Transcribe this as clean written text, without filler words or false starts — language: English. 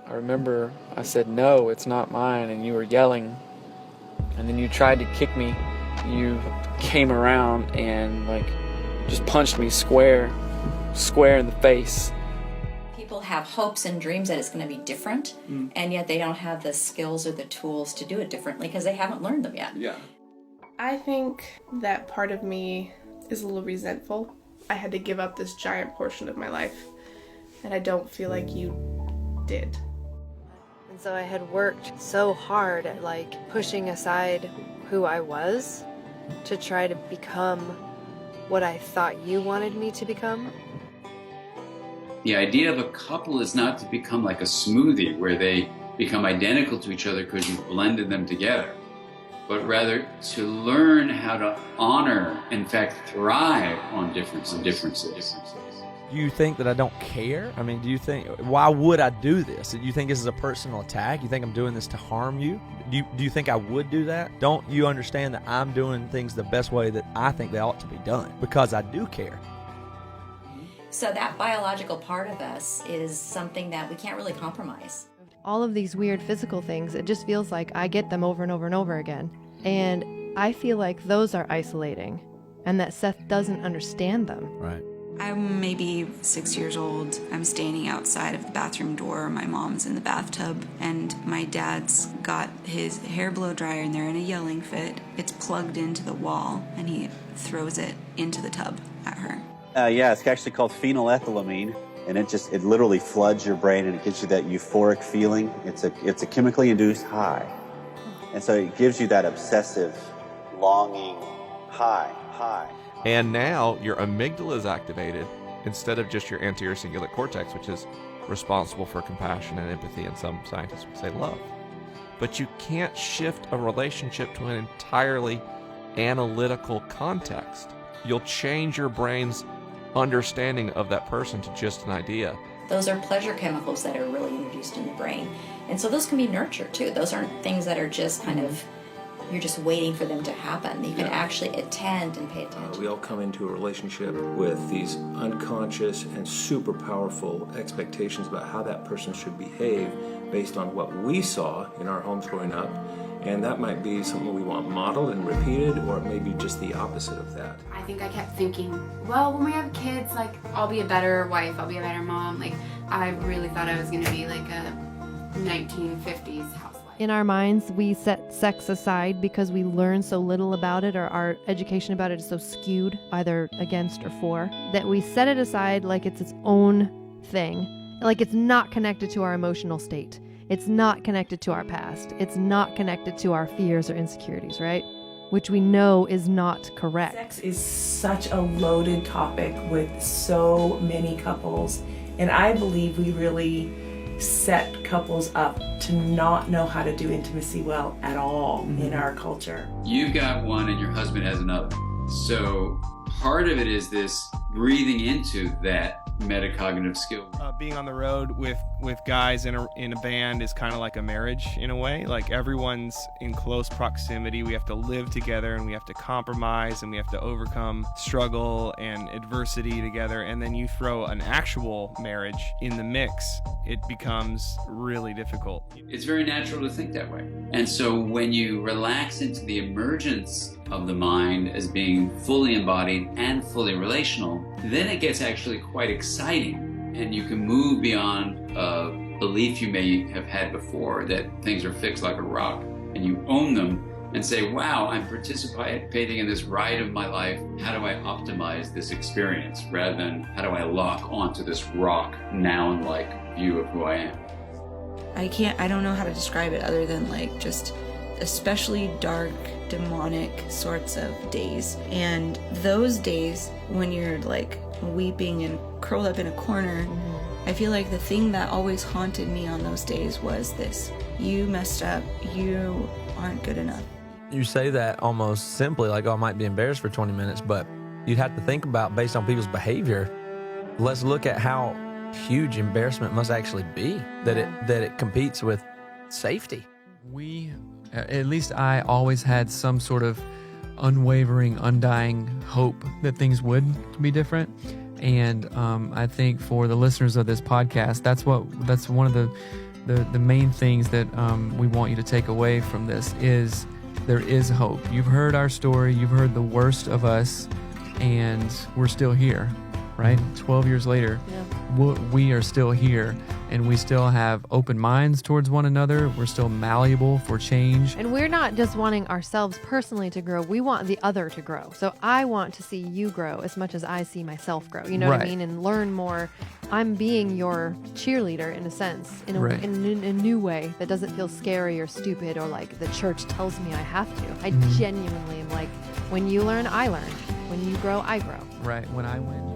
I remember I said, "No, it's not mine," and you were yelling, and then you tried to kick me. You came around and just punched me square in the face. People have hopes and dreams that it's going to be different, and yet they don't have the skills or the tools to do it differently because they haven't learned them yet. Yeah. I think that part of me is a little resentful. I had to give up this giant portion of my life, and I don't feel like you did. And so I had worked so hard at pushing aside who I was to try to become what I thought you wanted me to become. The idea of a couple is not to become like a smoothie where they become identical to each other because you've blended them together, but rather to learn how to honor, in fact, thrive on differences. Do you think that I don't care? I mean, why would I do this? Do you think this is a personal attack? You think I'm doing this to harm you? Do you think I would do that? Don't you understand that I'm doing things the best way that I think they ought to be done? Because I do care. So that biological part of us is something that we can't really compromise. All of these weird physical things, it just feels like I get them over and over and over again. And I feel like those are isolating and that Seth doesn't understand them. Right. I'm maybe 6 years old. I'm standing outside of the bathroom door. My mom's in the bathtub, and my dad's got his hair blow dryer in there in a yelling fit. It's plugged into the wall, and he throws it into the tub at her. Yeah, it's actually called phenylethylamine, and it literally floods your brain, and it gives you that euphoric feeling. It's a chemically induced high, and so it gives you that obsessive, longing high. And now your amygdala is activated instead of just your anterior cingulate cortex, which is responsible for compassion and empathy, and some scientists would say love. But you can't shift a relationship to an entirely analytical context. You'll change your brain's understanding of that person to just an idea. Those are pleasure chemicals that are really introduced in the brain. And so those can be nurtured too. Those aren't things that are just kind of, you're just waiting for them to happen. You can actually attend and pay attention. We all come into a relationship with these unconscious and super powerful expectations about how that person should behave based on what we saw in our homes growing up. And that might be something we want modeled and repeated, or it may be just the opposite of that. I think I kept thinking, well, when we have kids, I'll be a better wife, I'll be a better mom. I really thought I was going to be like a 1950s housewife. In our minds, we set sex aside because we learn so little about it, or our education about it is so skewed, either against or for, that we set it aside like it's its own thing, like it's not connected to our emotional state. It's not connected to our past. It's not connected to our fears or insecurities, right? Which we know is not correct. Sex is such a loaded topic with so many couples, and I believe we really set couples up to not know how to do intimacy well at all in our culture. You've got one and your husband has another. So part of it is this breathing into that metacognitive skill. Being on the road with guys in a band is kind of like a marriage in a way. Like everyone's in close proximity. We have to live together, and we have to compromise, and we have to overcome struggle and adversity together. And then you throw an actual marriage in the mix, it becomes really difficult. It's very natural to think that way. And so when you relax into the emergence of the mind as being fully embodied and fully relational, then it gets actually quite exciting. And you can move beyond a belief you may have had before that things are fixed like a rock, and you own them and say, wow, I'm participating in this ride of my life. How do I optimize this experience, rather than how do I lock onto this rock noun-like view of who I am? I don't know how to describe it other than just especially dark, demonic sorts of days. And those days when you're weeping and curled up in a corner, I feel like the thing that always haunted me on those days was this: you messed up, you aren't good enough. You say that almost simply, like, oh, I might be embarrassed for 20 minutes, but you'd have to think about, based on people's behavior, let's look at how huge embarrassment must actually be, that it competes with safety. At least I always had some sort of unwavering, undying hope that things would be different. And I think for the listeners of this podcast, that's one of the the main things that we want you to take away from this is there is hope. You've heard our story. You've heard the worst of us, and we're still here, right? 12 years later, we are still here, and we still have open minds towards one another. We're still malleable for change. And we're not just wanting ourselves personally to grow. We want the other to grow. So I want to see you grow as much as I see myself grow. You know what I mean? And learn more. I'm being your cheerleader in a sense, in a new way that doesn't feel scary or stupid or like the church tells me I have to. I genuinely am like, when you learn, I learn. When you grow, I grow. Right. When I win,